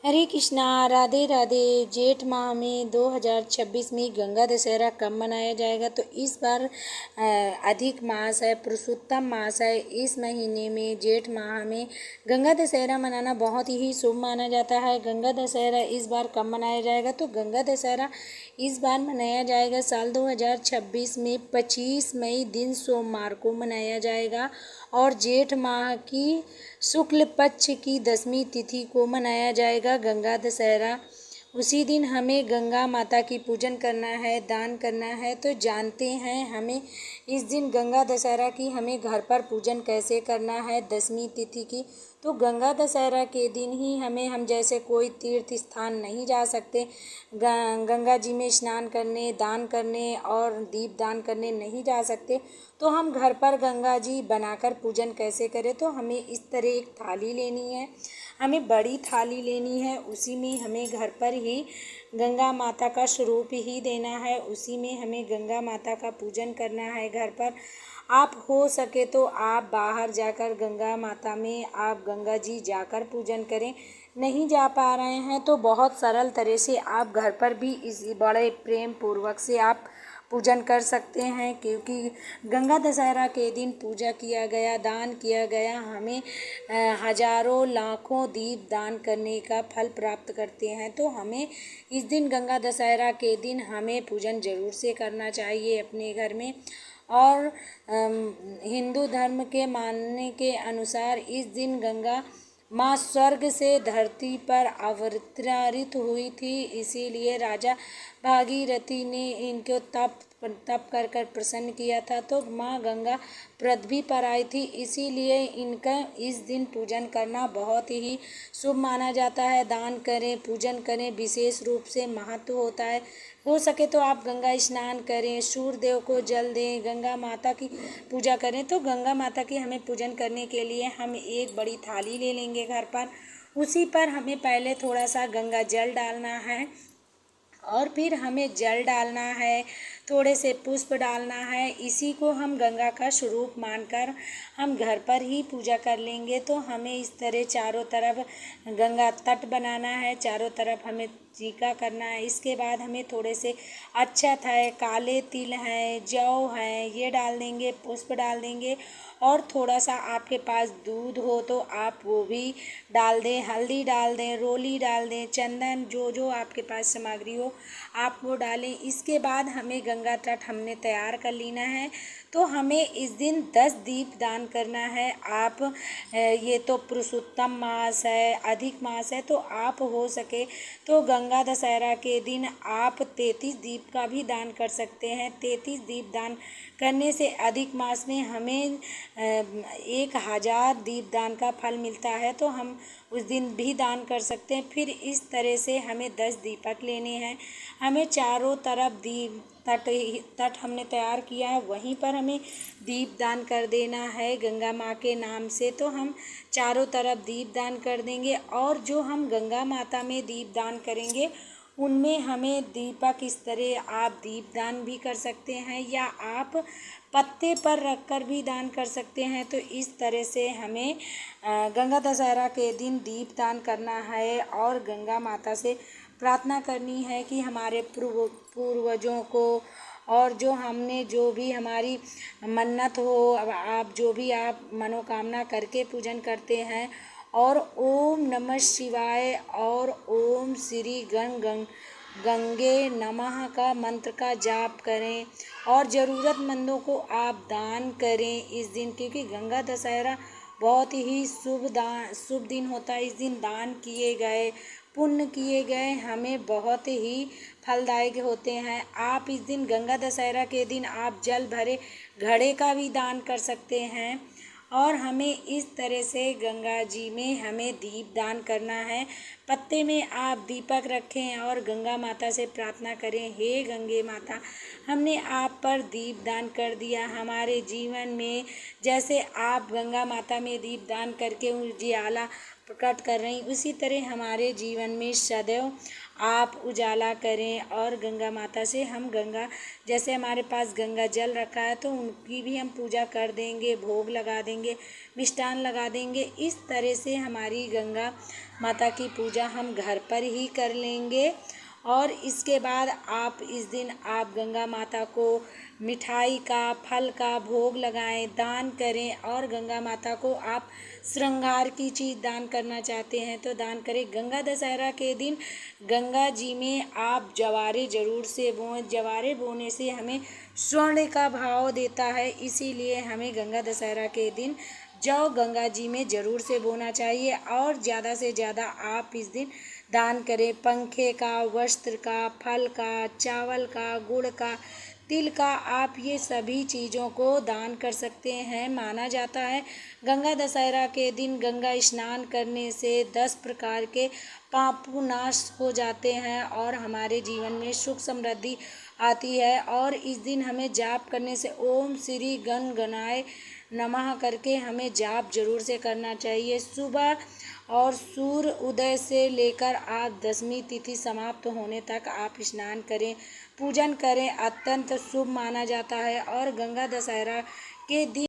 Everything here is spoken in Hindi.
हरे कृष्णा, राधे राधे। जेठ माह में 2026 में गंगा दशहरा कब मनाया जाएगा? तो इस बार अधिक मास है, पुरुषोत्तम मास है। इस महीने में जेठ माह में गंगा दशहरा मनाना बहुत ही शुभ माना जाता है। गंगा दशहरा इस बार कब मनाया जाएगा? तो गंगा दशहरा इस बार मनाया जाएगा साल 2026 में 25 मई दिन सोमवार को मनाया जाएगा और जेठ माह की शुक्ल पक्ष की 10वीं तिथि को मनाया जाएगा गंगा दशहरा। उसी दिन हमें गंगा माता की पूजन करना है, दान करना है। तो जानते हैं हमें इस दिन गंगा दशहरा की हमें घर पर पूजन कैसे करना है 10वीं तिथि की। तो गंगा दशहरा के दिन ही हम जैसे कोई तीर्थ स्थान नहीं जा सकते, गंगा जी में स्नान करने, दान करने और दीप दान करने नहीं जा सकते, तो हम घर पर गंगा जी बनाकर पूजन कैसे करें? तो हमें इस तरह एक थाली लेनी है, हमें बड़ी थाली लेनी है। उसी में हमें घर पर ही गंगा माता का स्वरूप ही देना है, उसी में हमें गंगा माता का पूजन करना है घर पर। आप हो सके तो आप बाहर जाकर गंगा माता में आप गंगा जी जाकर पूजन करें। नहीं जा पा रहे हैं तो बहुत सरल तरह से आप घर पर भी इस बड़े प्रेम पूर्वक से आप पूजन कर सकते हैं, क्योंकि गंगा दशहरा के दिन पूजा किया गया, दान किया गया, हमें हजारों लाखों दीप दान करने का फल प्राप्त करते हैं। तो हमें इस दिन गंगा दशहरा के दिन हमें पूजन ज़रूर से करना चाहिए अपने घर में। और हिंदू धर्म के मानने के अनुसार इस दिन गंगा माँ स्वर्ग से धरती पर अवतरित हुई थी, इसीलिए राजा भागीरथी ने इनको तप कर कर प्रसन्न किया था। तो माँ गंगा पृथ्वी पर आई थी, इसीलिए इनका इस दिन पूजन करना बहुत ही शुभ माना जाता है। दान करें, पूजन करें, विशेष रूप से महत्व होता है। हो सके तो आप गंगा स्नान करें, सूर्य देव को जल दें, गंगा माता की पूजा करें। तो गंगा माता की हमें पूजन करने के लिए हम एक बड़ी थाली ले लेंगे घर पर, उसी पर हमें पहले थोड़ा सा गंगा जल डालना है और फिर हमें जल डालना है, थोड़े से पुष्प डालना है। इसी को हम गंगा का स्वरूप मानकर हम घर पर ही पूजा कर लेंगे। तो हमें इस तरह चारों तरफ गंगा तट बनाना है, चारों तरफ हमें टीका करना है। इसके बाद हमें थोड़े से अक्षत है, काले तिल हैं, जौ हैं, ये डाल देंगे, पुष्प डाल देंगे और थोड़ा सा आपके पास दूध हो तो आप वो भी डाल दें, हल्दी डाल दें, रोली डाल दें, चंदन, जो जो आपके पास सामग्री हो आप वो डालें। इसके बाद हमें गंगा तट हमने तैयार कर लेना है। तो हमें इस दिन 10 दीप दान करना है। आप ये तो पुरुषोत्तम मास है, अधिक मास है, तो आप हो सके तो गंगा दशहरा के दिन आप 33 दीप का भी दान कर सकते हैं। 33 दीप दान करने से अधिक मास में हमें 1000 दीप दान का फल मिलता है, तो हम उस दिन भी दान कर सकते हैं। फिर इस तरह से हमें 10 दीपक लेने हैं। हमें चारों तरफ दीप तट हमने तैयार किया है, वहीं पर हमें दीप दान कर देना है गंगा माँ के नाम से। तो हम चारों तरफ दीप दान कर देंगे और जो हम गंगा माता में दीप दान करेंगे उनमें हमें दीपक इस तरह आप दीप दान भी कर सकते हैं या आप पत्ते पर रखकर भी दान कर सकते हैं। तो इस तरह से हमें गंगा दशहरा के दिन दीप दान करना है और गंगा माता से प्रार्थना करनी है कि हमारे पूर्वजों को और जो हमने जो भी हमारी मन्नत हो, अब आप जो भी आप मनोकामना करके पूजन करते हैं और ओम नमः शिवाय और ओम श्री गंगे नमः का मंत्र का जाप करें और ज़रूरतमंदों को आप दान करें इस दिन, क्योंकि गंगा दशहरा बहुत ही शुभ दिन होता है। इस दिन दान किए गए, पुण्य किए गए हमें बहुत ही फलदायक होते हैं। आप इस दिन गंगा दशहरा के दिन आप जल भरे घड़े का भी दान कर सकते हैं और हमें इस तरह से गंगा जी में हमें दीप दान करना है। पत्ते में आप दीपक रखें और गंगा माता से प्रार्थना करें, हे गंगे माता, हमने आप पर दीप दान कर दिया। हमारे जीवन में जैसे आप गंगा माता में दीप दान करके उजियाला प्रकट कर रही, उसी तरह हमारे जीवन में सदैव आप उजाला करें। और गंगा माता से हम गंगा, जैसे हमारे पास गंगा जल रखा है तो उनकी भी हम पूजा कर देंगे, भोग लगा देंगे, मिष्ठान लगा देंगे। इस तरह से हमारी गंगा माता की पूजा हम घर पर ही कर लेंगे। और इसके बाद आप इस दिन आप गंगा माता को मिठाई का, फल का भोग लगाएं, दान करें। और गंगा माता को आप श्रृंगार की चीज़ दान करना चाहते हैं तो दान करें। गंगा दशहरा के दिन गंगा जी में आप जवारे ज़रूर से बोएं। जवारे बोने से हमें स्वर्ण का भाव देता है, इसीलिए हमें गंगा दशहरा के दिन जौ गंगा जी में ज़रूर से बोना चाहिए। और ज़्यादा से ज़्यादा आप इस दिन दान करें, पंखे का, वस्त्र का, फल का, चावल का, गुड़ का, तिल का। आप ये सभी चीज़ों को दान कर सकते हैं। माना जाता है गंगा दशहरा के दिन गंगा स्नान करने से 10 प्रकार के पाप नाश हो जाते हैं और हमारे जीवन में सुख समृद्धि आती है। और इस दिन हमें जाप करने से ओम श्री गण गणाय नमः करके हमें जाप जरूर से करना चाहिए। सुबह और सूर्य उदय से लेकर आप दशमी तिथि समाप्त होने तक आप स्नान करें, पूजन करें, अत्यंत शुभ माना जाता है। और गंगा दशहरा के दिन